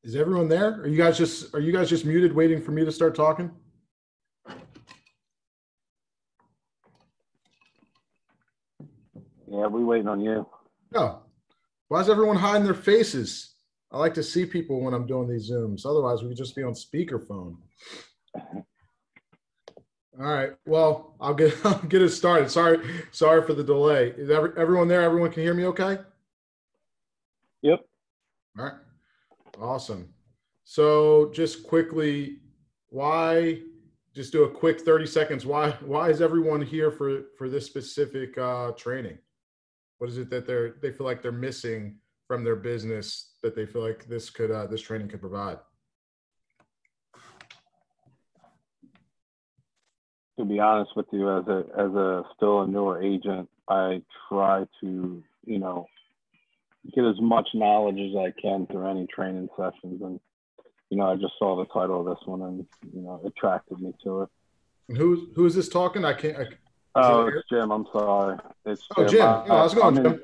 Is everyone there? Are you guys just muted waiting for me to start talking? Yeah, we waiting on you. Oh, why is everyone hiding their faces? I like to see people when I'm doing these Zooms. Otherwise, we could just be on speakerphone. All right. Well, I'll get it started. Sorry for the delay. Is everyone there? Everyone can hear me okay? Yep. All right. Awesome. So just quickly, just do a quick 30 seconds. Why is everyone here for this specific training? What is it that they feel like they're missing from their business that they feel like this training could provide? To be honest with you, as a still a newer agent, I try to, get as much knowledge as I can through any training sessions. And, I just saw the title of this one and, attracted me to it. And who is this talking? I can't. It's Jim. I'm sorry. It's Jim. Jim. How's it going, Jim?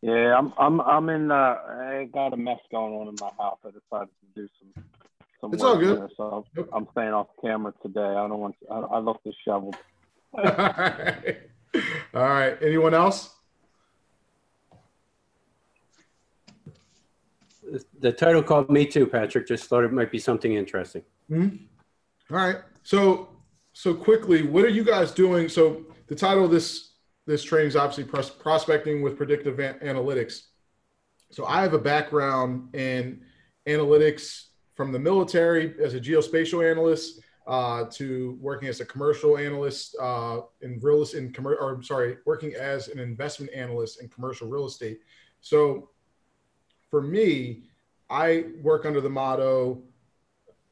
Yeah, I'm in. I got a mess going on in my house. I decided to do some. It's all good. There, so I'm staying off camera today. I don't want. I look disheveled. All right. All right. Anyone else? The title called me too, Patrick. Just thought it might be something interesting. Mm-hmm. All right. So quickly, what are you guys doing? So the title of this training is obviously prospecting with predictive analytics. So I have a background in analytics from the military as a geospatial analyst to working as a commercial analyst working as an investment analyst in commercial real estate. So for me, I work under the motto,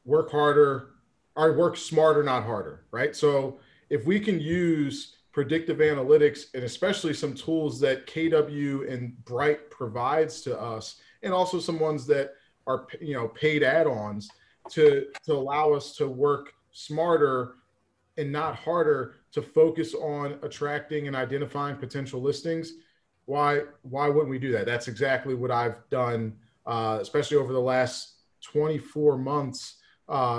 work smarter, not harder, right? So if we can use predictive analytics and especially some tools that KW and Bright provides to us, and also some ones that are, paid add-ons to allow us to work smarter and not harder to focus on attracting and identifying potential listings, why wouldn't we do that? That's exactly what I've done, especially over the last 24 months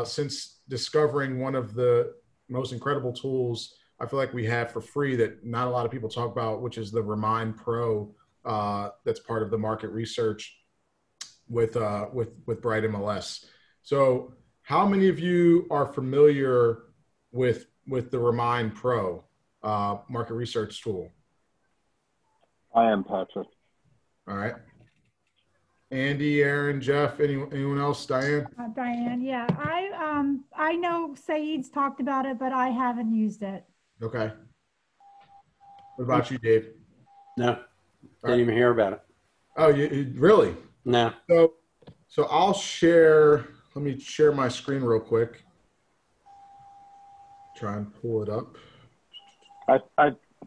since discovering one of the most incredible tools I feel like we have for free that not a lot of people talk about, which is the Remind Pro. That's part of the market research with Bright MLS. So how many of you are familiar with the Remind Pro market research tool? I am, Patrick. All right. Andy, Aaron, Jeff, anyone else? Diane? Diane, yeah. I know Saeed's talked about it, but I haven't used it. Okay. What about you, Dave? No, didn't even hear about it. Oh, you really? No. So I'll share. Let me share my screen real quick. Try and pull it up.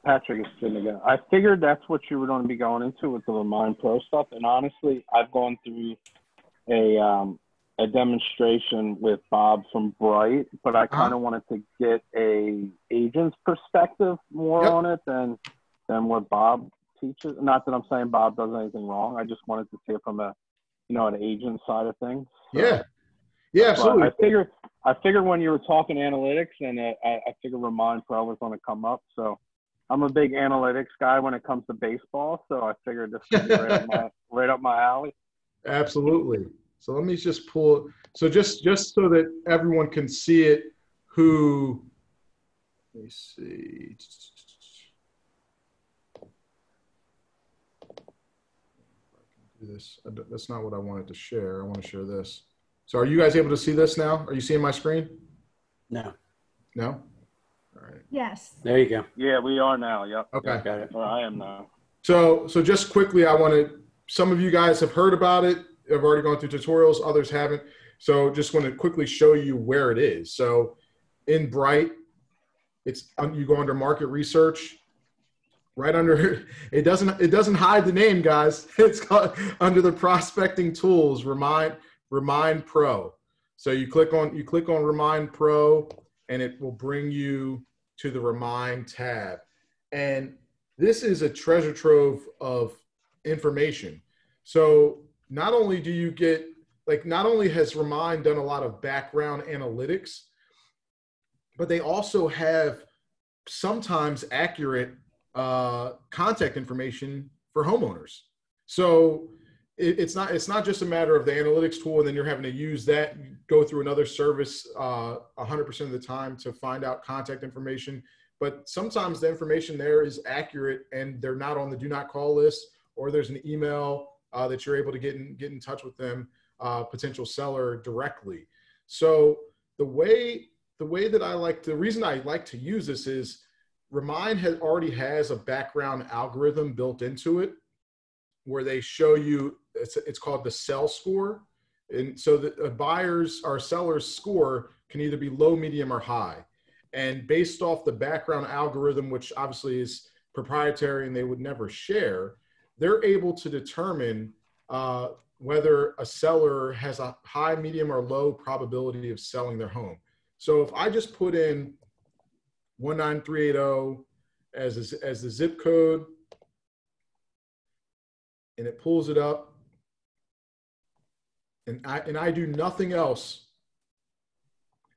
Patrick is sitting again. I figured that's what you were going to be going into with the Remind Pro stuff. And honestly, I've gone through a demonstration with Bob from Bright, but I kind of wanted to get a agent's perspective more on it than what Bob teaches. Not that I'm saying Bob does anything wrong. I just wanted to see it from an agent side of things. So, yeah, absolutely. I figured when you were talking analytics, and I figured Remind Pro was going to come up. So I'm a big analytics guy when it comes to baseball, so I figured this would be right up my alley. Absolutely. So let me just pull. So just so that everyone can see it, let me see. Do this. That's not what I wanted to share. I want to share this. So are you guys able to see this now? Are you seeing my screen? No. No? All right. Yes. There you go. Yeah, we are now. Yep. Okay. Got it. Or I am now. So just quickly, some of you guys have heard about it. I've already gone through tutorials. Others haven't. So just want to quickly show you where it is. So in Bright, you go under market research. Right under it doesn't hide the name, guys. It's called under the prospecting tools, Remind Pro. So you click on Remind Pro, and it will bring you to the Remind tab. And this is a treasure trove of information. So not only do you get like not only has Remind done a lot of background analytics, but they also have sometimes accurate contact information for homeowners. So it's not just a matter of the analytics tool and then you're having to use that, go through another service 100% of the time to find out contact information. But sometimes the information there is accurate and they're not on the do not call list, or there's an email that you're able to get in touch with them, potential seller directly. So the reason I like to use this is Remind already has a background algorithm built into it where they show you, it's called the sell score. And so the buyer's or seller's score can either be low, medium, or high. And based off the background algorithm, which obviously is proprietary and they would never share, they're able to determine whether a seller has a high, medium, or low probability of selling their home. So if I just put in 19380 as the zip code, and it pulls it up, and I do nothing else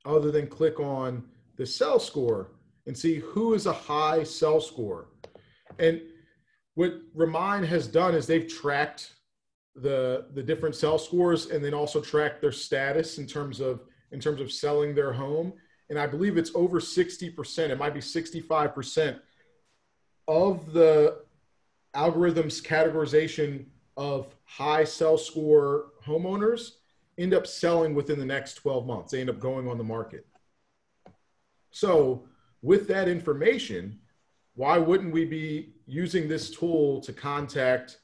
other than click on the sell score and see who is a high sell score. And what Remind has done is they've tracked the different sell scores and then also tracked their status in terms of selling their home. And I believe it's over 60%, it might be 65% of the algorithm's categorization of high sell score homeowners end up selling within the next 12 months. They end up going on the market. So with that information, why wouldn't we be using this tool to contact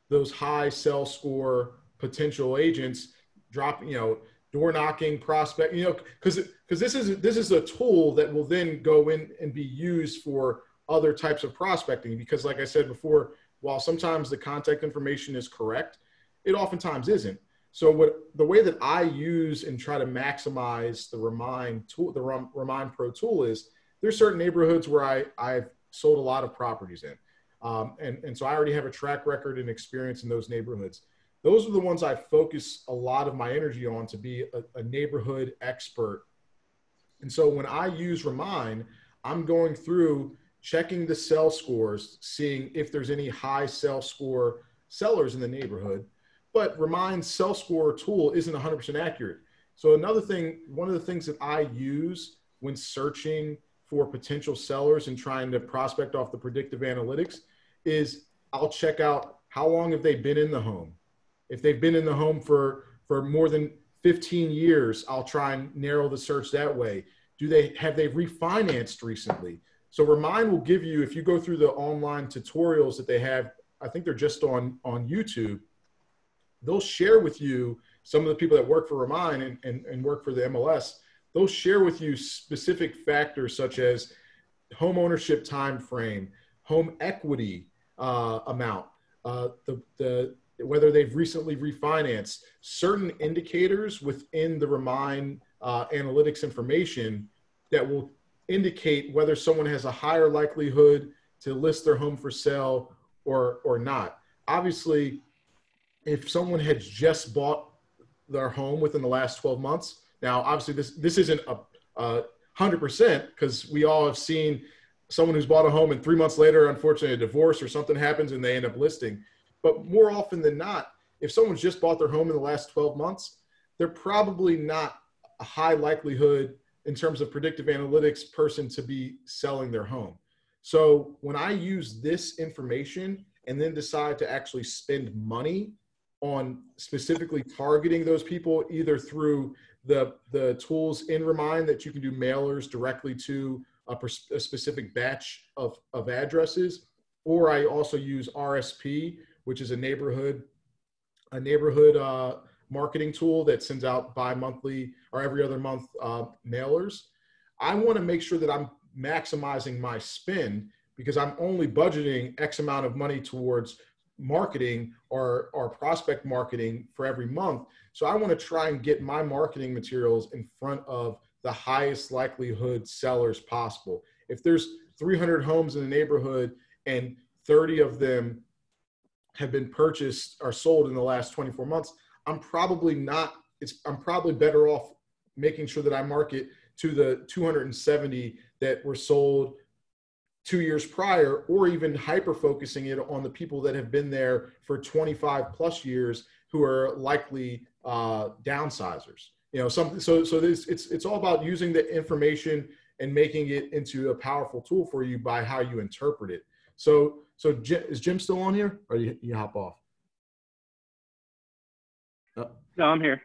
those high sell score potential agents, door knocking, prospect, because this is a tool that will then go in and be used for other types of prospecting. Because like I said before, while sometimes the contact information is correct, it oftentimes isn't. So the way that I use and try to maximize the Remind tool, the Remind Pro tool, is there's certain neighborhoods where I've sold a lot of properties in. And so I already have a track record and experience in those neighborhoods. Those are the ones I focus a lot of my energy on to be a neighborhood expert. And so when I use Remind, I'm going through checking the sell scores, seeing if there's any high sell score sellers in the neighborhood. But Remind's sell score tool isn't 100% accurate. So one of the things that I use when searching for potential sellers and trying to prospect off the predictive analytics is I'll check out how long have they been in the home. If they've been in the home for more than 15 years, I'll try and narrow the search that way. Have they refinanced recently? So Remind will give you, if you go through the online tutorials that they have, I think they're just on YouTube, they'll share with you, some of the people that work for Remind and work for the MLS, they'll share with you specific factors such as home ownership time frame, home equity amount, whether they've recently refinanced, certain indicators within the Remind analytics information that will indicate whether someone has a higher likelihood to list their home for sale or not. Obviously, if someone has just bought their home within the last 12 months, now obviously this isn't a 100%, because we all have seen someone who's bought a home and 3 months later, unfortunately, a divorce or something happens and they end up listing. But more often than not, if someone's just bought their home in the last 12 months, they're probably not a high likelihood in terms of predictive analytics person to be selling their home. So when I use this information and then decide to actually spend money on specifically targeting those people, either through the tools in Remind that you can do mailers directly to a specific batch of addresses, or I also use RSP, which is a neighborhood marketing tool that sends out bi-monthly or every other month mailers. I want to make sure that I'm maximizing my spend because I'm only budgeting X amount of money towards marketing or prospect marketing for every month. So I want to try and get my marketing materials in front of the highest likelihood sellers possible. If there's 300 homes in the neighborhood and 30 of them have been purchased or sold in the last 24 months, I'm probably not, I'm probably better off making sure that I market to the 270 that were sold 2 years prior, or even hyper focusing it on the people that have been there for 25 plus years who are likely downsizers. You know, it's all about using the information and making it into a powerful tool for you by how you interpret it. So is Jim still on here, or you hop off? No, I'm here.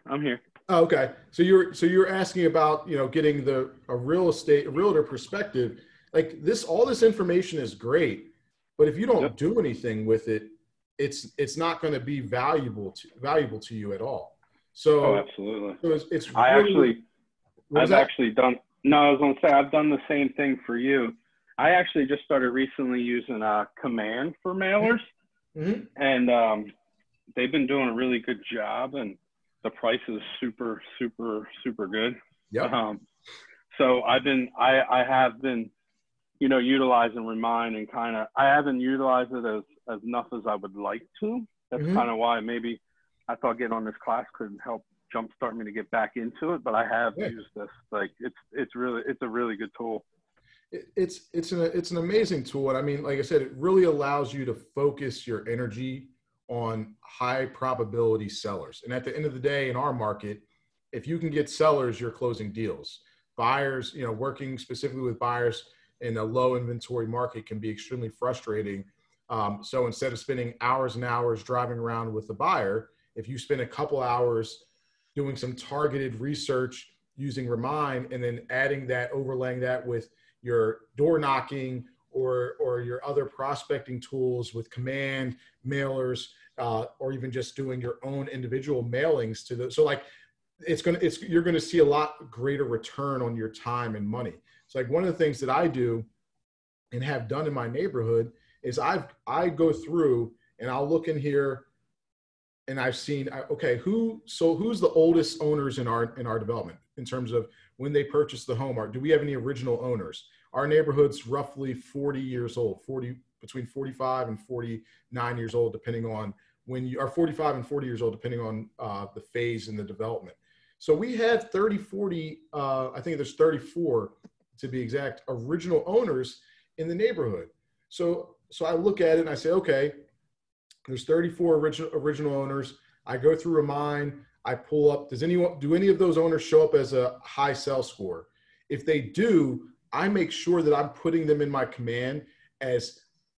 Oh, okay. So you're asking about, you know, getting a realtor perspective. Like this, all this information is great, but if you don't do anything with it, it's not going to be valuable to you at all. So, absolutely. So it's really, I was going to say, I've done the same thing for you. I actually just started recently using Command for mailers, and they've been doing a really good job, and the price is super, super, super good. Yeah. So I have been, you know, utilizing Remind, and I haven't utilized it as enough as I would like to. That's kind of why maybe I thought getting on this class could help jumpstart me to get back into it. But I have used this. Like it's a really good tool. It's an amazing tool. And I mean, like I said, it really allows you to focus your energy on high probability sellers. And at the end of the day, in our market, if you can get sellers, you're closing deals. Buyers, you know, working specifically with buyers in a low inventory market can be extremely frustrating. So instead of spending hours and hours driving around with the buyer, if you spend a couple hours doing some targeted research using Remind, and then overlaying that with your door knocking or your other prospecting tools with Command, mailers, or even just doing your own individual mailings to so like you're going to see a lot greater return on your time and money. So like one of the things that I do and have done in my neighborhood is I go through and I'll look in here, and I've seen, okay, who's the oldest owners in our development in terms of when they purchased the home, or do we have any original owners? Our neighborhood's roughly 40 years old, between 45 and 49 years old, depending on when you are 45 and 40 years old, depending on the phase in the development. So we have 40, I think there's 34 to be exact, original owners in the neighborhood. So I look at it and I say, okay, there's 34 original owners. I go through Remind, I pull up, do any of those owners show up as a high sell score? If they do, I make sure that I'm putting them in my Command and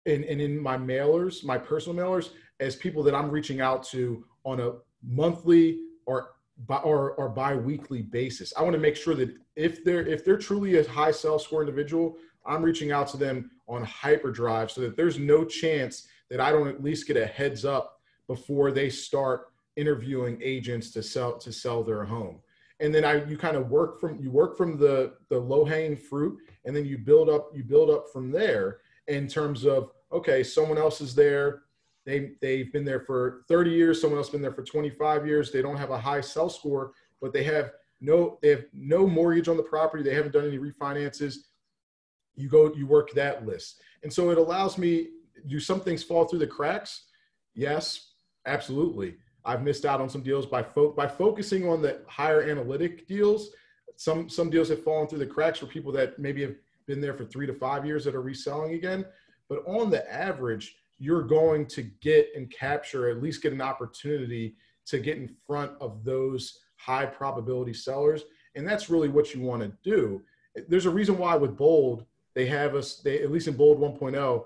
in my mailers, my personal mailers, as people that I'm reaching out to on a monthly or bi-weekly basis. I want to make sure that if they're truly a high sell score individual, I'm reaching out to them on hyperdrive so that there's no chance that I don't at least get a heads up before they start interviewing agents to sell their home. And then you kind of work from the low hanging fruit, and then you build up from there in terms of, okay, someone else is there. They've been there for 30 years. Someone else been there for 25 years. They don't have a high sell score, but they have no mortgage on the property. They haven't done any refinances. You work that list. And so it allows me, do some things fall through the cracks? Yes, absolutely. I've missed out on some deals by focusing on the higher analytic deals. Some deals have fallen through the cracks for people that maybe have been there for 3 to 5 years that are reselling again. But on the average, you're going to get and capture, at least get an opportunity to get in front of those high probability sellers. And that's really what you want to do. There's a reason why with Bold, they have us, at least in Bold 1.0,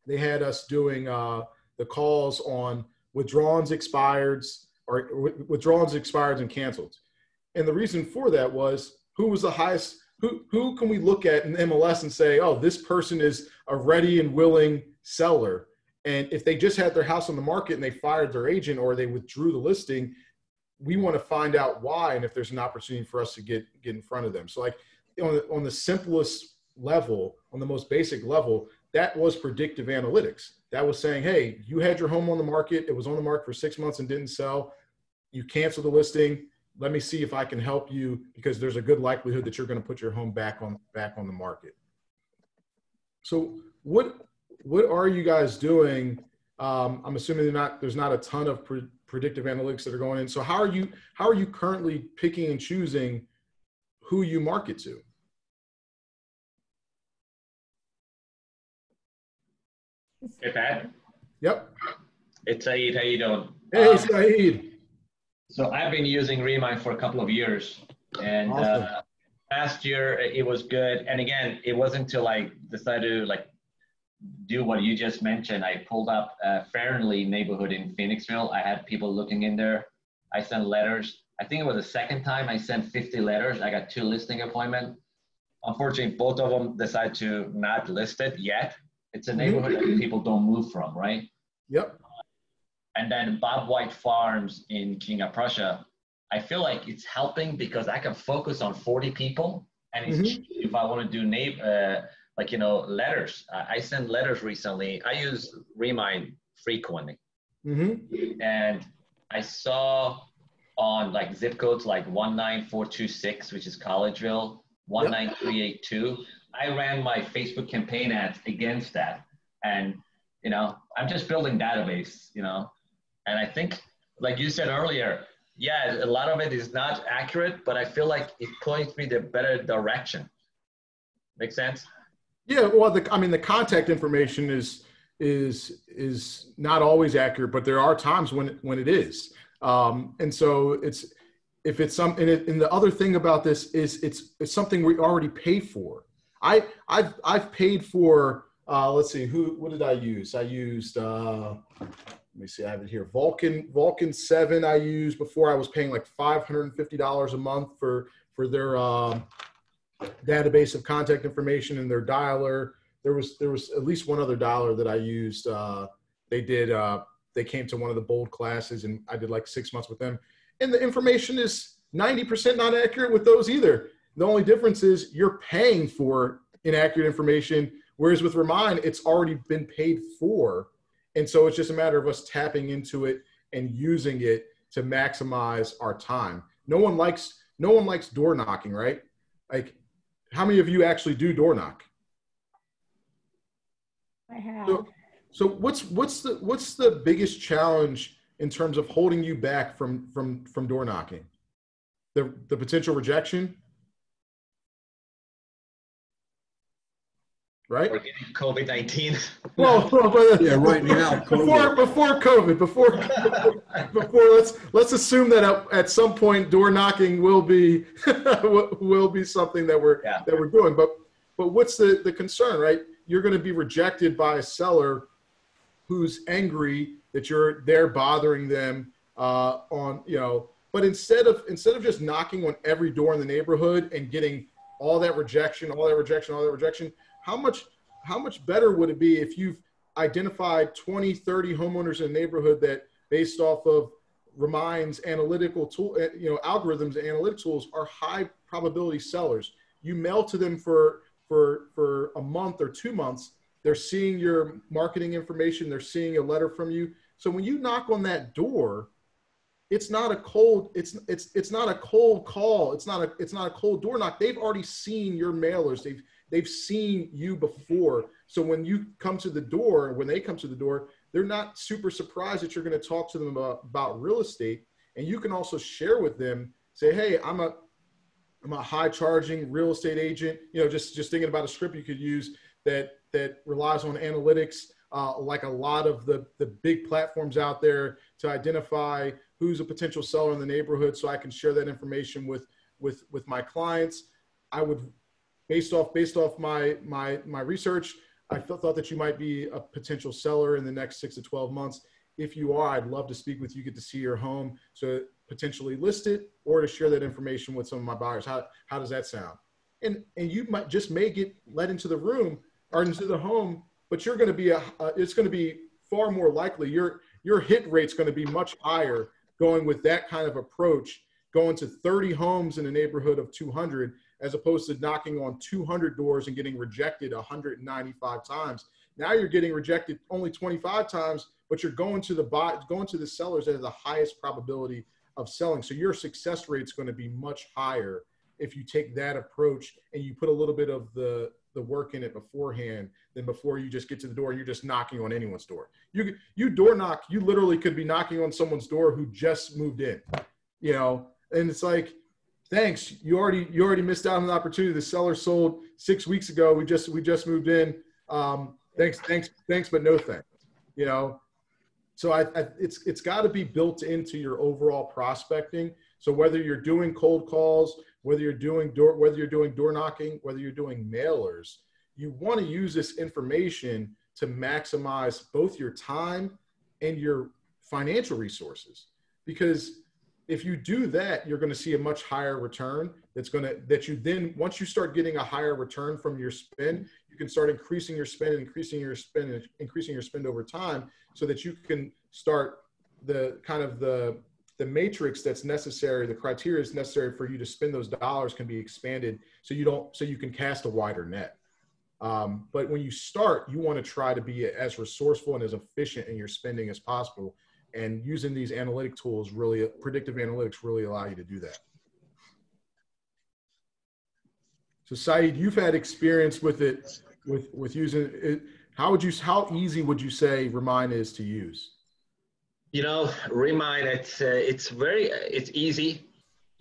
they had us doing the calls on withdrawals, expireds, and canceled. And the reason for that was, who was the highest, who can we look at in MLS and say, oh, this person is a ready and willing seller. And if they just had their house on the market and they fired their agent or they withdrew the listing, we want to find out why, and if there's an opportunity for us to get in front of them. So like on the simplest level, on the most basic level, that was predictive analytics. That was saying, hey, you had your home on the market. It was on the market for 6 months and didn't sell. You canceled the listing. Let me see if I can help you, because there's a good likelihood that you're going to put your home back on the market. So what are you guys doing I'm assuming there's not a ton of predictive analytics that are going in. So how are you currently picking and choosing who you market to? Hey, Pat. Yep. It's Saeed. How you doing? Hey, Saeed. So I've been using Remind for a couple of years, and Awesome. last year it was good. And again, it wasn't until I decided to like do what you just mentioned. I pulled up a Fernley neighborhood in Phoenixville. I had people looking in there. I sent letters. I think it was the second time I sent 50 letters. I got 2 listing appointments. Unfortunately, both of them decided to not list it yet. It's a neighborhood that people don't move from, right? Yep. And then Bob White Farms in King of Prussia, I feel like it's helping because I can focus on 40 people, and it's cheap if I want to do letters. I sent letters recently. I use Remind frequently, and I saw on like zip codes like 19426, which is Collegeville, 19382. I ran my Facebook campaign ads against that, and I'm just building database, and I think, like you said earlier, yeah, a lot of it is not accurate, but I feel like it points me the better direction. Make sense? Yeah. Well, the contact information is not always accurate, but there are times when it is. And so and the other thing about this is it's something we already pay for. I've paid for, let's see, what did I use? I used, let me see, I have it here. Vulcan 7 I used before. I was paying like $550 a month for their database of contact information and their dialer. There was at least one other dialer that I used. They came to one of the bold classes, and I did like 6 months with them. And the information is 90% not accurate with those either. The only difference is you're paying for inaccurate information, whereas with Remind, it's already been paid for. And so it's just a matter of us tapping into it and using it to maximize our time. No one likes door knocking, right? Like, how many of you actually do door knock? I have. So what's the biggest challenge in terms of holding you back from door knocking? The potential rejection? Right? We're getting COVID-19. Well, Yeah, right now, before COVID, let's assume that at some point door knocking will be something that we're doing. But what's the concern, right? You're going to be rejected by a seller who's angry that you're there bothering them But instead of just knocking on every door in the neighborhood and getting all that rejection, how much better would it be if you've identified 20, 30 homeowners in a neighborhood that, based off of Remind's analytical tool, algorithms and analytic tools, are high probability sellers? You mail to them for a month or 2 months. They're seeing your marketing information. They're seeing a letter from you. So when you knock on that door, it's not a cold call. It's not a cold door knock. They've already seen your mailers. They've seen you before. So when they come to the door, they're not super surprised that you're going to talk to them about real estate. And you can also share with them, say, hey, I'm a high charging real estate agent. Just thinking about a script you could use that relies on analytics, like a lot of the big platforms out there, to identify who's a potential seller in the neighborhood, so I can share that information with my clients. I would, based off my research, I thought that you might be a potential seller in the next 6 to 12 months. If you are, I'd love to speak with you, get to see your home, so potentially list it or to share that information with some of my buyers. How does that sound? And you may get let into the room or into the home, but you're going to be it's going to be far more likely. Your hit rate's going to be much higher going with that kind of approach, going to 30 homes in a neighborhood of 200, as opposed to knocking on 200 doors and getting rejected 195 times. Now you're getting rejected only 25 times, but you're going to the sellers that have the highest probability of selling. So your success rate is going to be much higher if you take that approach and you put a little bit of the the work in it beforehand than before you just get to the door and you're just knocking on anyone's door. You door knock, you literally could be knocking on someone's door who just moved in, you know, and it's like, thanks, you already missed out on the opportunity. The seller sold 6 weeks ago. We just moved in. Thanks, but no thanks, you know. So it's got to be built into your overall prospecting. So whether you're doing cold calls, whether you're doing door knocking, whether you're doing mailers, you want to use this information to maximize both your time and your financial resources. Because if you do that, you're going to see a much higher return. Once you start getting a higher return from your spend, you can start increasing your spend and increasing your spend over time, so that you can start the matrix that's necessary, the criteria that's necessary for you to spend those dollars can be expanded, so you can cast a wider net. But when you start, you want to try to be as resourceful and as efficient in your spending as possible. And using these analytic tools, predictive analytics, really allow you to do that. So Saeed, you've had experience with it, with using it. How easy would you say Remind is to use? You know, Remind, it's easy.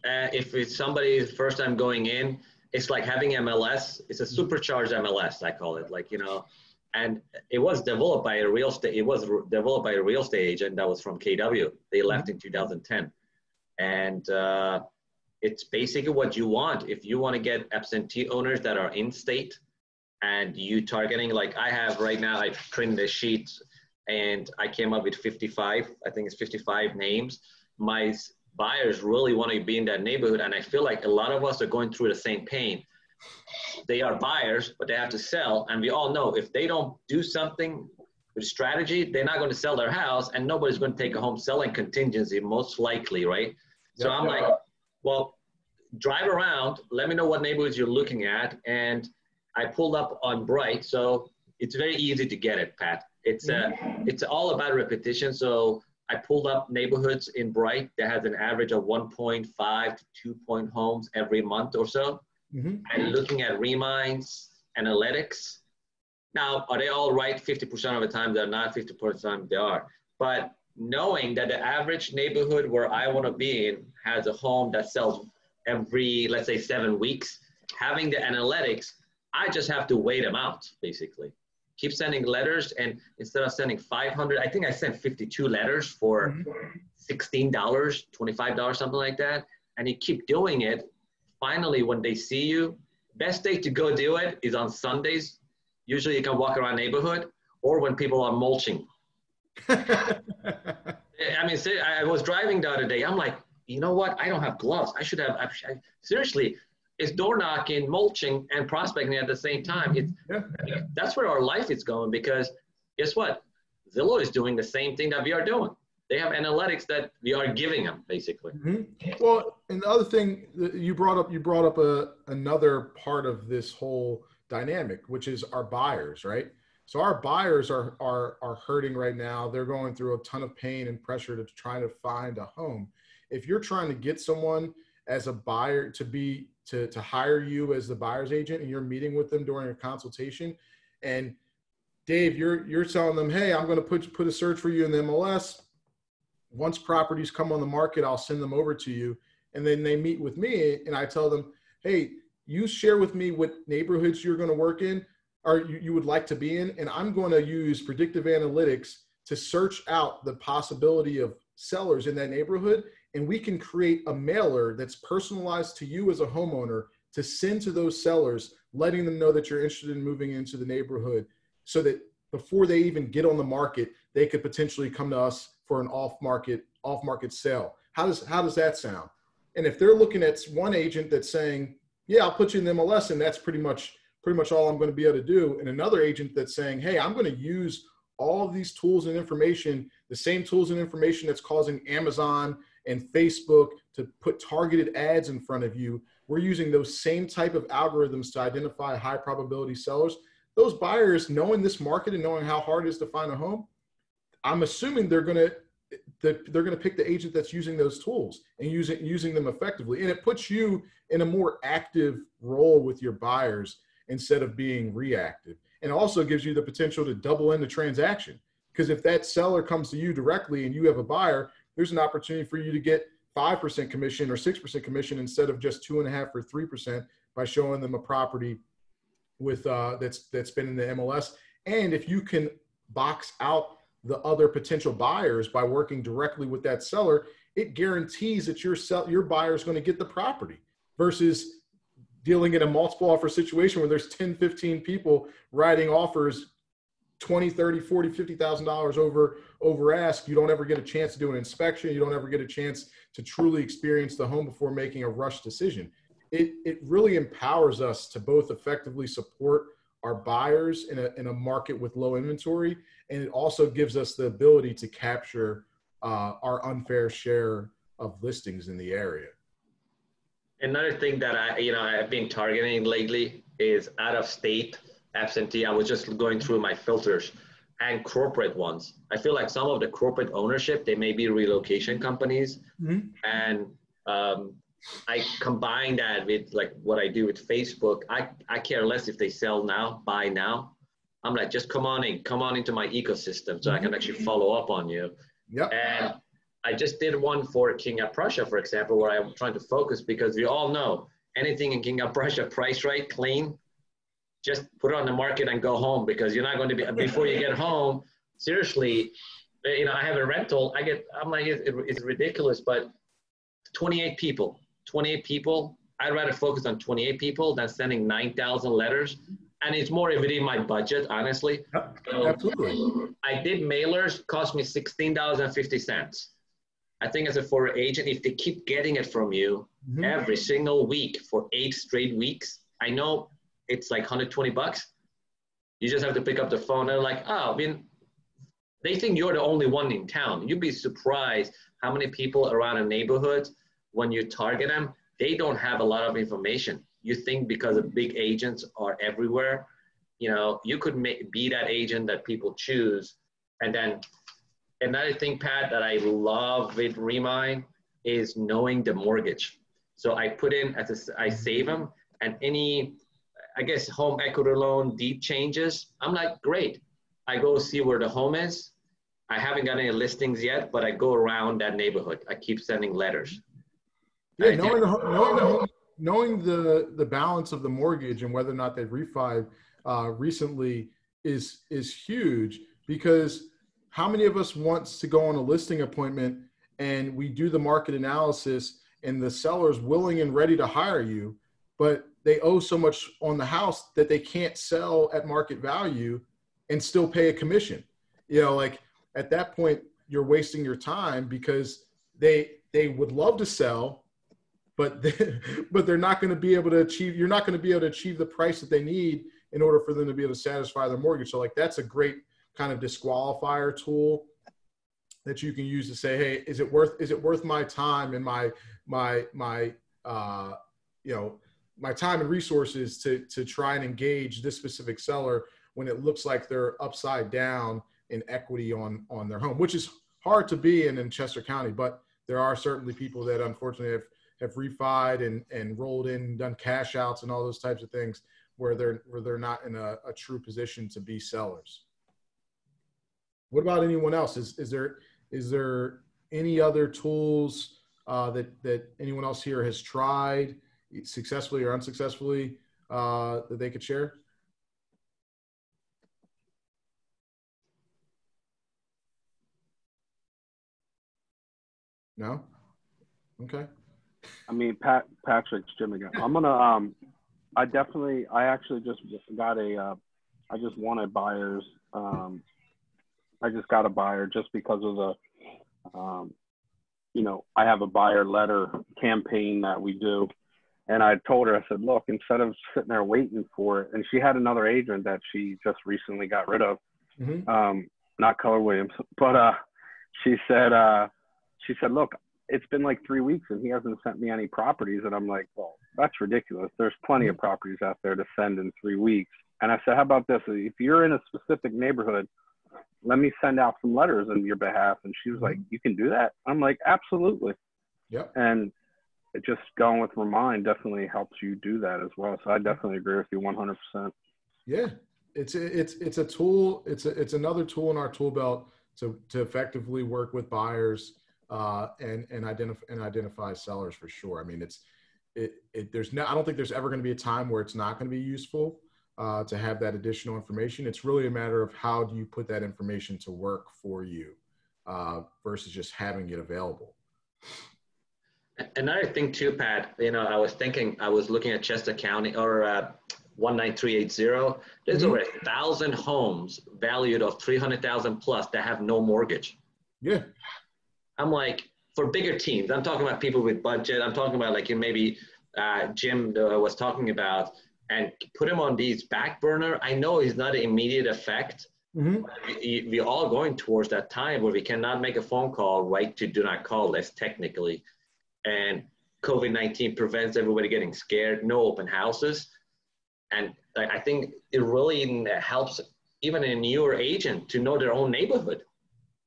If it's somebody's first time going in, it's like having MLS. It's a supercharged MLS, I call it. Like, you know, and it was developed by a real estate. It was developed by a real estate agent that was from KW. They left in 2010, and it's basically what you want. If you want to get absentee owners that are in state, and you targeting, like I have right now, I printed the sheets, and I came up with 55. I think it's 55 names. My buyers really want to be in that neighborhood, and I feel like a lot of us are going through the same pain. They are buyers, but they have to sell. And we all know if they don't do something with strategy, they're not going to sell their house, and nobody's going to take a home selling contingency, most likely, right? So I'm like, well, drive around, let me know what neighborhoods you're looking at. And I pulled up on Bright. So it's very easy to get it, Pat. It's all about repetition. So I pulled up neighborhoods in Bright that has an average of 1.5 to 2 point homes every month or so. And looking at Remind's analytics. Now, are they all right 50% of the time? They're not. 50% of the time they are. But knowing that the average neighborhood where I want to be in has a home that sells every, let's say, 7 weeks, having the analytics, I just have to wait them out, basically. Keep sending letters, and instead of sending 500, I think I sent 52 letters for $16, $25, something like that. And you keep doing it. Finally, when they see you, best day to go do it is on Sundays. Usually you can walk around neighborhood, or when people are mulching. I mean, I was driving the other day. I'm like, you know what? I don't have gloves. I should have. Seriously, it's door knocking, mulching, and prospecting at the same time. That's where our life is going, because guess what? Zillow is doing the same thing that we are doing. They have analytics that we are giving them, basically. Well, and the other thing that you brought up another part of this whole dynamic, which is our buyers, right? So our buyers are hurting right now. They're going through a ton of pain and pressure to try to find a home. If you're trying to get someone as a buyer to hire you as the buyer's agent, and you're meeting with them during a consultation, and Dave, you're telling them, hey, I'm going to put a search for you in the MLS. Once properties come on the market, I'll send them over to you. And then they meet with me, and I tell them, hey, you share with me what neighborhoods you're going to work in, or you would like to be in. And I'm going to use predictive analytics to search out the possibility of sellers in that neighborhood. And we can create a mailer that's personalized to you as a homeowner to send to those sellers, letting them know that you're interested in moving into the neighborhood, so that before they even get on the market, they could potentially come to us for an off-market sale. How does that sound? And if they're looking at one agent that's saying, yeah, I'll put you in the MLS, and that's pretty much all I'm going to be able to do, and another agent that's saying, hey, I'm going to use all of these tools and information, the same tools and information that's causing Amazon and Facebook to put targeted ads in front of you. We're using those same type of algorithms to identify high probability sellers. Those buyers, knowing this market and knowing how hard it is to find a home, I'm assuming they're going to pick the agent that's using those tools and using them effectively. And it puts you in a more active role with your buyers. instead of being reactive. And also gives you the potential to double in the transaction. Because if that seller comes to you directly and you have a buyer, there's an opportunity for you to get 5% commission or 6% commission instead of just 2.5% or 3% by showing them a property with that's been in the MLS. And if you can box out the other potential buyers by working directly with that seller, it guarantees that your buyer is going to get the property versus dealing in a multiple offer situation where there's 10, 15 people writing offers $20, $30, $40, $50,000 over ask. You don't ever get a chance to do an inspection. You don't ever get a chance to truly experience the home before making a rush decision. It really empowers us to both effectively support our buyers in a market with low inventory, and it also gives us the ability to capture our unfair share of listings in the area. Another thing that I've been targeting lately is out of state absentee. I was just going through my filters and corporate ones. I feel like some of the corporate ownership, they may be relocation companies. Mm-hmm. And I combine that with like what I do with Facebook. I care less if they sell now, buy now. I'm like, just come on into my ecosystem so I can actually follow up on you. Yep. And I just did one for King of Prussia, for example, where I'm trying to focus because we all know anything in King of Prussia, price right, clean, just put it on the market and go home, because you're not going to be, before you get home, seriously, I have a rental. I'm like, it's ridiculous, but 28 people, I'd rather focus on 28 people than sending 9,000 letters. And it's more within my budget, honestly. Yep, so absolutely. I did mailers, cost me $16.50. I think as a foreign agent, if they keep getting it from you every single week for 8 straight weeks, I know it's like $120. You just have to pick up the phone. They're like, oh, they think you're the only one in town. You'd be surprised how many people around a neighborhood, when you target them, they don't have a lot of information. You think because the big agents are everywhere, you could be that agent that people choose. And then another thing, Pat, that I love with Remind is knowing the mortgage. So I put in, I save them, and any, I guess, home equity loan deed changes, I'm like, great. I go see where the home is. I haven't got any listings yet, but I go around that neighborhood. I keep sending letters. Yeah, knowing the balance of the mortgage and whether or not they've refied recently is huge, because how many of us wants to go on a listing appointment and we do the market analysis and the seller's willing and ready to hire you, but they owe so much on the house that they can't sell at market value and still pay a commission. Like at that point, you're wasting your time, because they would love to sell, but they're not going to be able to achieve, you're not going to be able to achieve the price that they need in order for them to be able to satisfy their mortgage. So like, that's a great kind of disqualifier tool that you can use to say, hey, is it worth my time and my time and resources to try and engage this specific seller when it looks like they're upside down in equity on their home, which is hard to be in Chester County, but there are certainly people that unfortunately have refied and rolled in, done cash outs and all those types of things where they're not in a true position to be sellers. What about anyone else? Is there any other tools that anyone else here has tried successfully or unsuccessfully that they could share? No? Okay. I mean, Patrick's Jim again. I'm gonna. I actually just got I just wanted buyers. I just got a buyer just because of the, I have a buyer letter campaign that we do. And I told her, I said, look, instead of sitting there waiting for it, and she had another agent that she just recently got rid of, not Keller Williams, but she said, look, it's been like 3 weeks and he hasn't sent me any properties. And I'm like, well, that's ridiculous. There's plenty of properties out there to send in 3 weeks. And I said, how about this? If you're in a specific neighborhood, let me send out some letters on your behalf. And she was like, you can do that? I'm like, absolutely. Yep. And just going with Remind definitely helps you do that as well. So I definitely agree with you 100%. Yeah, it's a tool. It's another tool in our tool belt to effectively work with buyers and identify sellers for sure. I mean, I don't think there's ever going to be a time where it's not going to be useful to have that additional information. It's really a matter of how do you put that information to work for you versus just having it available. Another thing too, Pat, I was looking at Chester County or 19380. There's over 1,000 homes valued of 300,000 plus that have no mortgage. Yeah. I'm like, for bigger teams, I'm talking about people with budget. I'm talking about like maybe Jim was talking about, and put him on these back burner. I know it's not an immediate effect. We're all going towards that time where we cannot make a phone call, right, to do not call list technically. And COVID-19 prevents everybody getting scared, no open houses. And I think it really helps even a newer agent to know their own neighborhood.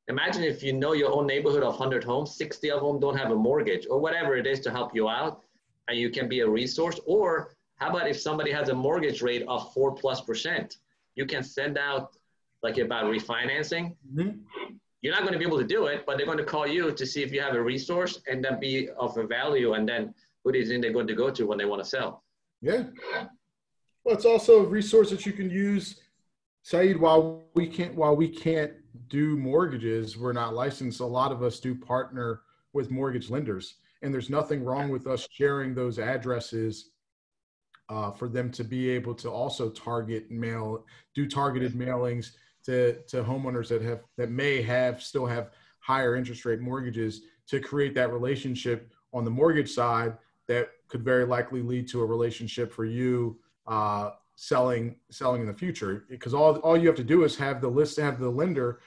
Imagine if you know your own neighborhood of 100 homes, 60 of them don't have a mortgage or whatever it is to help you out, and you can be a resource. Or how about if somebody has a mortgage rate of 4+%, you can send out like about refinancing. You're not going to be able to do it, but they're going to call you to see if you have a resource and then be of a value, and then who is in they're going to go to when they want to sell. Yeah. Well, it's also a resource that you can use, Saeed. While we can't do mortgages, we're not licensed. A lot of us do partner with mortgage lenders, and there's nothing wrong with us sharing those addresses for them to be able to also do targeted mailings to homeowners that may still have higher interest rate mortgages, to create that relationship on the mortgage side that could very likely lead to a relationship for you selling in the future. Because all you have to do is have the lender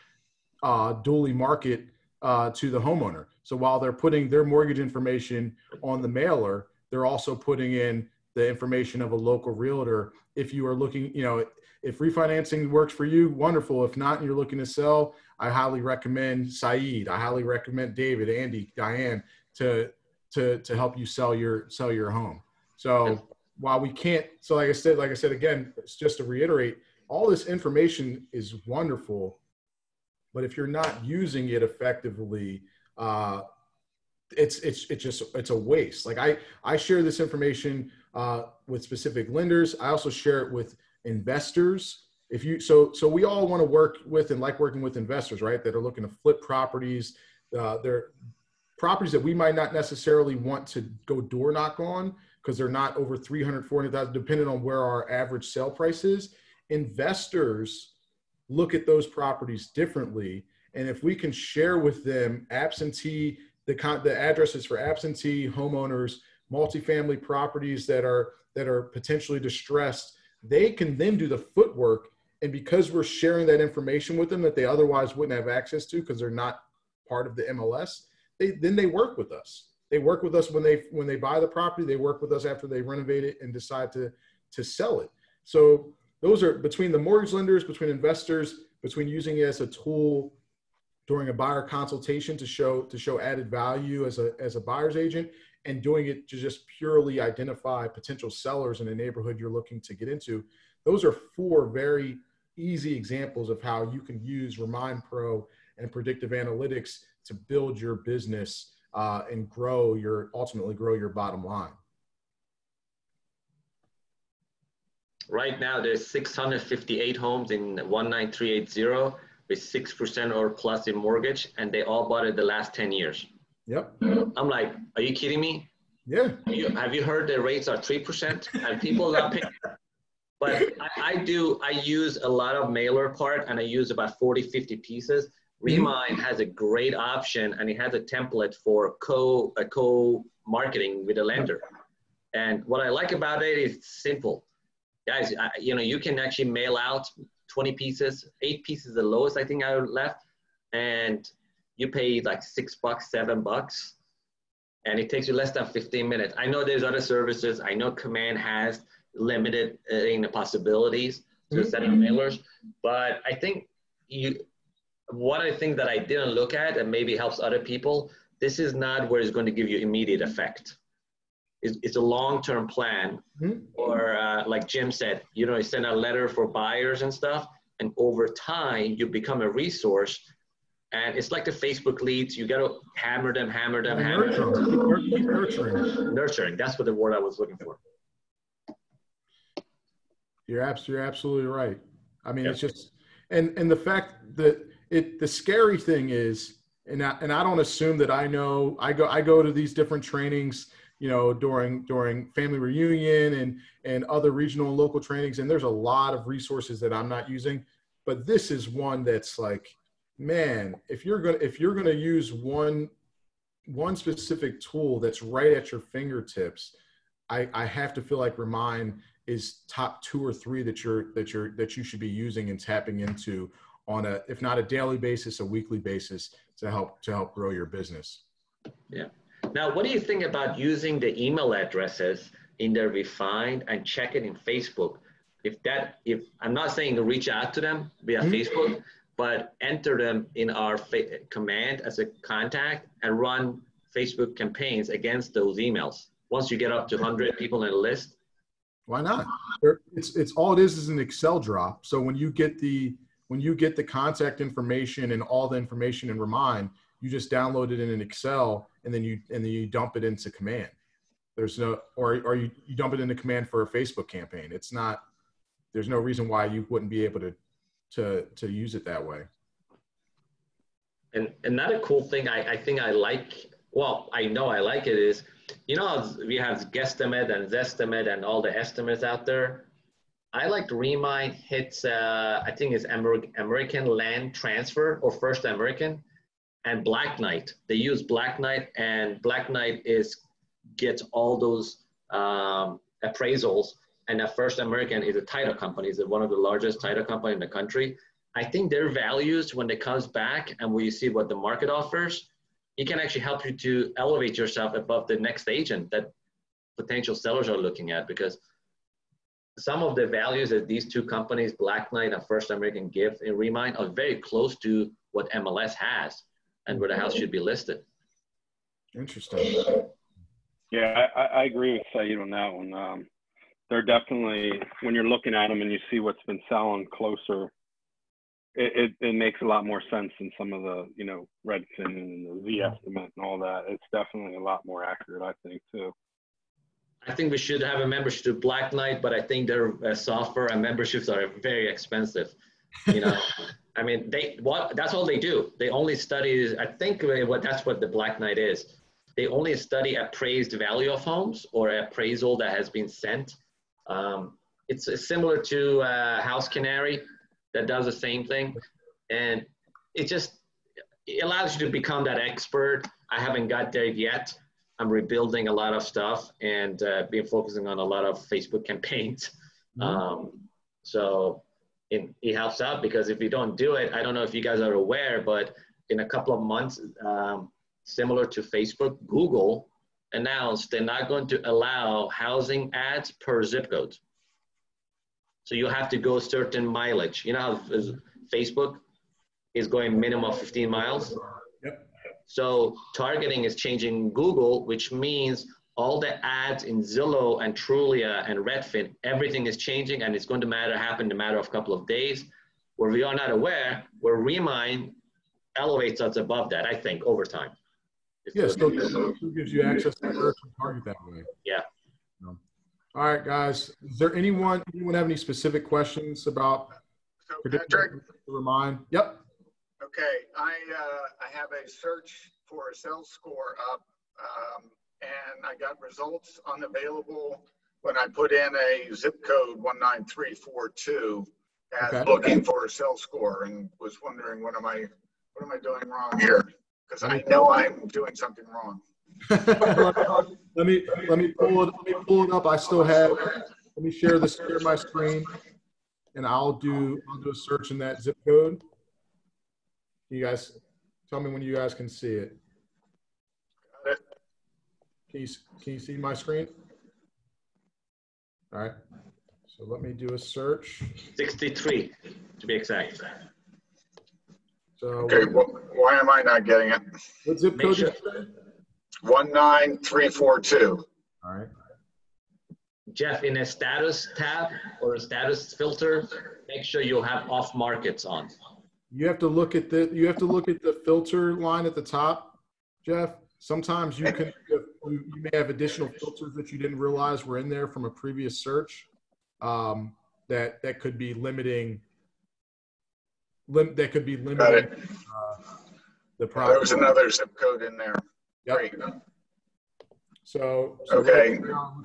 duly market to the homeowner. So while they're putting their mortgage information on the mailer, they're also putting in the information of a local realtor. If you are looking, if refinancing works for you, wonderful. If not, and you're looking to sell, I highly recommend Saeed. I highly recommend David, Andy, Diane to help you sell your home. So while we can't, like I said again, it's just to reiterate, all this information is wonderful, but if you're not using it effectively, it's a waste. Like I share this information with specific lenders. I also share it with investors. So we all want to work with and like working with investors, right? That are looking to flip properties. They're properties that we might not necessarily want to go door knock on because they're not over 300, 400,000, depending on where our average sale price is. Investors look at those properties differently. And if we can share with them the addresses for absentee homeowners, multifamily properties that are potentially distressed, they can then do the footwork. And because we're sharing that information with them that they otherwise wouldn't have access to because they're not part of the MLS, they work with us. They work with us when they buy the property. They work with us after they renovate it and decide to sell it. So those are between the mortgage lenders, between investors, between using it as a tool during a buyer consultation to show added value as a buyer's agent, and doing it to just purely identify potential sellers in a neighborhood you're looking to get into. Those are 4 very easy examples of how you can use Remind Pro and predictive analytics to build your business and ultimately grow your bottom line. Right now, there's 658 homes in 19380 with 6% or plus in mortgage, and they all bought it the last 10 years. Yep. I'm like, are you kidding me? Yeah. Have you heard the rates are 3%? And people not paying. But I use a lot of mailer part, and I use about 40, 50 pieces. Remind has a great option, and it has a template for co-marketing with a lender. And what I like about it is simple. Guys, you can actually mail out 20 pieces, 8 pieces the lowest I think I left, and you pay like $6, $7, and it takes you less than 15 minutes. I know there's other services. I know Command has limited in the possibilities to set up mailers, but I think one of the things that I didn't look at and maybe helps other people, this is not where it's going to give you immediate effect. it's a long-term plan. Mm-hmm. Or like Jim said, you know, you send a letter for buyers and stuff, and over time you become a resource. And it's like the Facebook leads. You got to hammer them. Nurturing. That's what the word I was looking for. You're absolutely right. I mean, it's just, and the fact that the scary thing is, and I don't assume that I know. I go to these different trainings, you know, during family reunion and other regional and local trainings, and there's a lot of resources that I'm not using, but this is one that's like, man, if you're gonna use one specific tool that's right at your fingertips, I have to feel like Remind is top 2 or 3 that you should be using and tapping into on a, if not a daily basis, a weekly basis to help grow your business. Yeah. Now, what do you think about using the email addresses in the Refined and check it in Facebook? If I'm not saying to reach out to them via Facebook, but enter them in our command as a contact and run Facebook campaigns against those emails. Once you get up to 100 people in a list. Why not? It's all it is an Excel drop. So when you get the contact information and all the information in Remind, you just download it in an Excel and then you dump it into command. There's no, or you dump it into command for a Facebook campaign. It's not, there's no reason why you wouldn't be able to use it that way. And another cool thing I think I like, well, I know I like it is, you know, we have Guesstimate and Zestimate and all the estimates out there. I like Remind hits, I think it's American Land Transfer or First American and Black Knight. They use Black Knight, and Black Knight gets all those appraisals. And at First American is a title company. It's one of the largest title company in the country. I think their values, when it comes back and when you see what the market offers, it can actually help you to elevate yourself above the next agent that potential sellers are looking at, because some of the values that these two companies, Black Knight and First American, give in Remind are very close to what MLS has and where the house should be listed. Interesting. Yeah, I agree with Saeed on that one. They're definitely, when you're looking at them and you see what's been selling closer, it makes a lot more sense than some of the, you know, Redfin and the Z estimate and all that. It's definitely a lot more accurate, I think, too. I think we should have a membership to Black Knight, but I think their software and memberships are very expensive. You know, I mean, that's all they do. They only study, I think that's what the Black Knight is. They only study appraised value of homes or appraisal that has been sent. It's similar to House Canary that does the same thing. And it allows you to become that expert. I haven't got there yet. I'm rebuilding a lot of stuff and been focusing on a lot of Facebook campaigns. So it helps out, because if you don't do it, I don't know if you guys are aware, but in a couple of months, similar to Facebook, Google announced they're not going to allow housing ads per zip code. So you have to go certain mileage. You know how Facebook is going minimum 15 miles? Yep. So targeting is changing Google, which means all the ads in Zillow and Trulia and Redfin, everything is changing, and it's going to happen in a matter of a couple of days. Where we are not aware, where Remind elevates us above that, I think, over time. Yes, so it gives you access to target that way. Yeah. All right, guys. Is there anyone have any specific questions about Patrick? Remind? Yep. Okay, I have a search for a sales score up, and I got results unavailable when I put in a zip code 19342 as looking for a sales score, and was wondering what am I doing wrong here? Because I know I'm doing something wrong. let me pull it up. I still have. Let me share my screen, and I'll do a search in that zip code. You guys, tell me when you guys can see it. Got it. Can you see my screen? All right. So let me do a search. 63, to be exact. So okay, why am I not getting it? What zip code? 19342. All right. Jeff, in a status tab or a status filter, make sure you have off markets on. You have to look at the filter line at the top, Jeff. Sometimes you may have additional filters that you didn't realize were in there from a previous search, that could be limiting. That could be limiting. Got it. The product. There was another zip code in there. Yep. Great. So Okay. right now,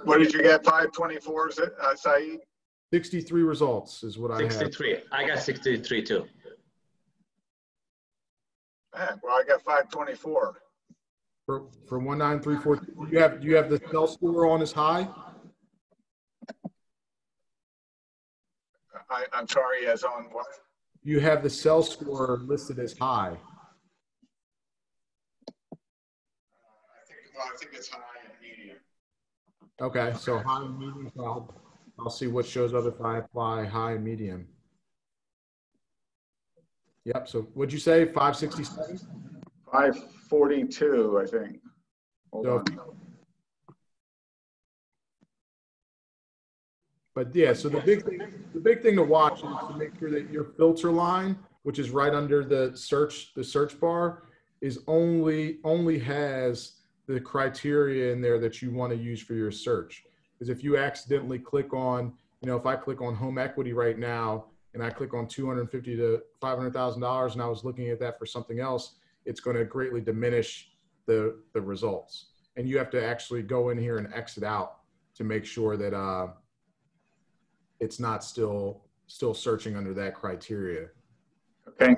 What did you get? 524, Saeed? 63 results is what I have. 63. I got 63 too. Well, I got 524. For 19342. You have the cell score on as high? I'm sorry, as on what? You have the cell score listed as high. I think it's high and medium. Okay, so high and medium. I'll see what shows up if I apply high and medium. Yep. So what'd you say? 567? 542, I think. Hold on. But yeah, so the big thing to watch is to make sure that your filter line, which is right under the search bar, is only has the criteria in there that you want to use for your search. Because if you accidentally click on, if I click on home equity right now and I click on $250,000 to $500,000 and I was looking at that for something else, it's going to greatly diminish the results. And you have to actually go in here and exit out to make sure that it's not still searching under that criteria. Okay.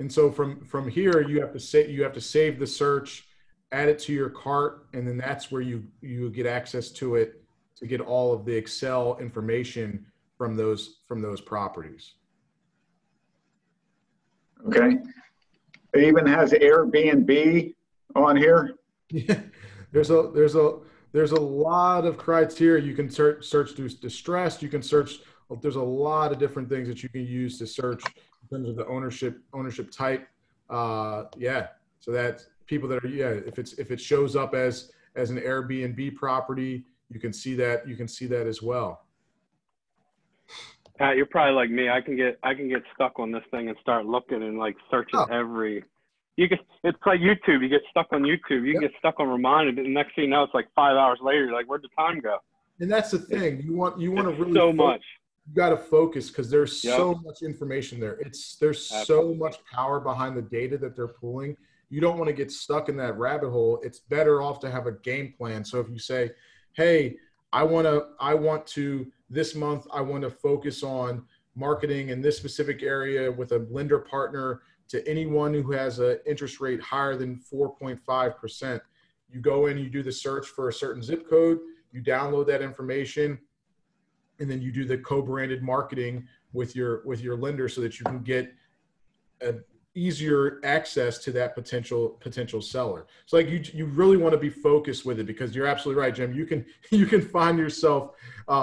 And so from here, you have to save the search, add it to your cart, and then that's where you get access to it to get all of the Excel information from those properties. Okay. It even has Airbnb on here. Yeah, there's a lot of criteria. You can search through distressed. You can search. There's a lot of different things that you can use to search in terms of the ownership type. Yeah. So that's people that are, if it shows up as an Airbnb property, you can see that as well. Pat, you're probably like me. I can get stuck on this thing and start looking and like searching it's like YouTube. You get stuck on YouTube. You can get stuck on Reminded, and the next thing you know, it's like 5 hours later. You're like, where'd the time go? And that's the thing. You want to really so much. You got to focus because there's so much information there. There's so much power behind the data that they're pulling. You don't want to get stuck in that rabbit hole. It's better off to have a game plan. So if you say, hey, I want to this month, I want to focus on marketing in this specific area with a lender partner to anyone who has an interest rate higher than 4.5%. You go in, you do the search for a certain zip code, you download that information, and then you do the co-branded marketing with your lender so that you can get easier access to that potential seller. So like you really want to be focused with it, because you're absolutely right, Jim. You can find yourself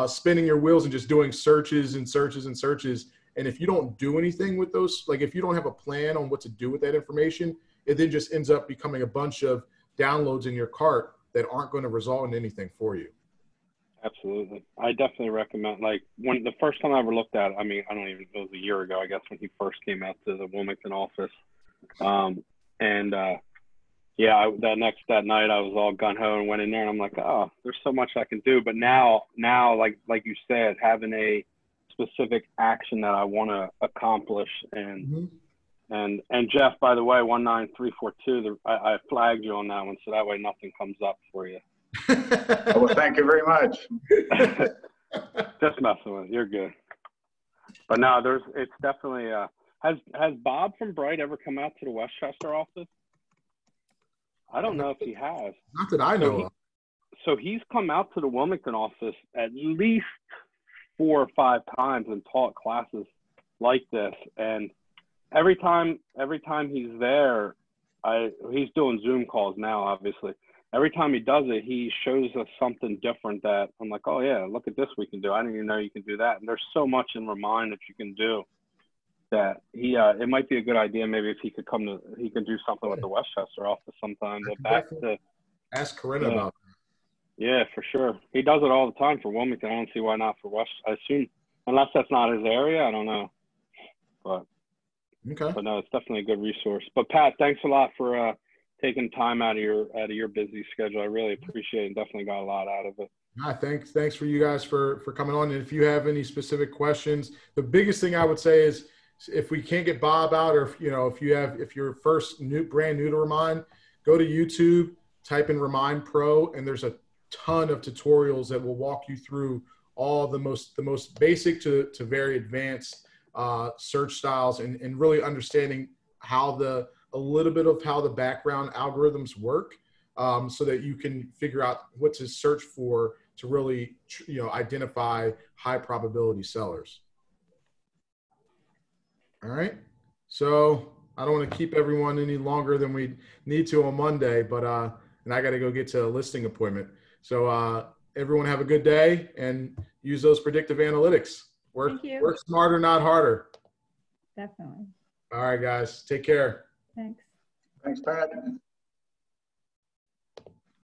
spinning your wheels and just doing searches and searches and searches. And if you don't do anything with those, like if you don't have a plan on what to do with that information, it then just ends up becoming a bunch of downloads in your cart that aren't going to result in anything for you. Absolutely. I definitely recommend, like, when the first time I ever looked at it, I mean, I don't even, it was a year ago, I guess, when he first came out to the Wilmington office. That night I was all gun-ho and went in there and I'm like, oh, there's so much I can do. But now, like you said, having a specific action that I want to accomplish. And Jeff, by the way, 19342, I flagged you on that one, so that way nothing comes up for you. Well, thank you very much. Just messing with you. You're good. But no, it's definitely has Bob from Bright ever come out to the Westchester office? I don't know if he has. Not that I know of. So he's come out to the Wilmington office at least 4 or 5 times and taught classes like this. And every time he's there, he's doing Zoom calls now, obviously. Every time he does it, he shows us something different that I'm like, oh yeah, look at this we can do. I didn't even know you can do that. And there's so much in Remind that you can do that it might be a good idea maybe if he could he could do something with the Westchester office sometime. Ask Corinna about Yeah, for sure. He does it all the time for Wilmington. I don't see why not for West. I assume, unless that's not his area, I don't know. But no, it's definitely a good resource. But Pat, thanks a lot for taking time out of your busy schedule. I really appreciate it and definitely got a lot out of it. Thanks for you guys for coming on. And if you have any specific questions, the biggest thing I would say is if we can't get Bob out, or if you're brand new to Remind, go to YouTube, type in Remind Pro, and there's a ton of tutorials that will walk you through all the most basic to very advanced search styles, and really understanding a little bit of how the background algorithms work, so that you can figure out what to search for to really identify high probability sellers. All right, so I don't want to keep everyone any longer than we need to on Monday, but and I got to go get to a listing appointment. So everyone have a good day and use those predictive analytics. Work smarter, not harder. Definitely. All right, guys. Take care. Thanks. Thanks, Pat.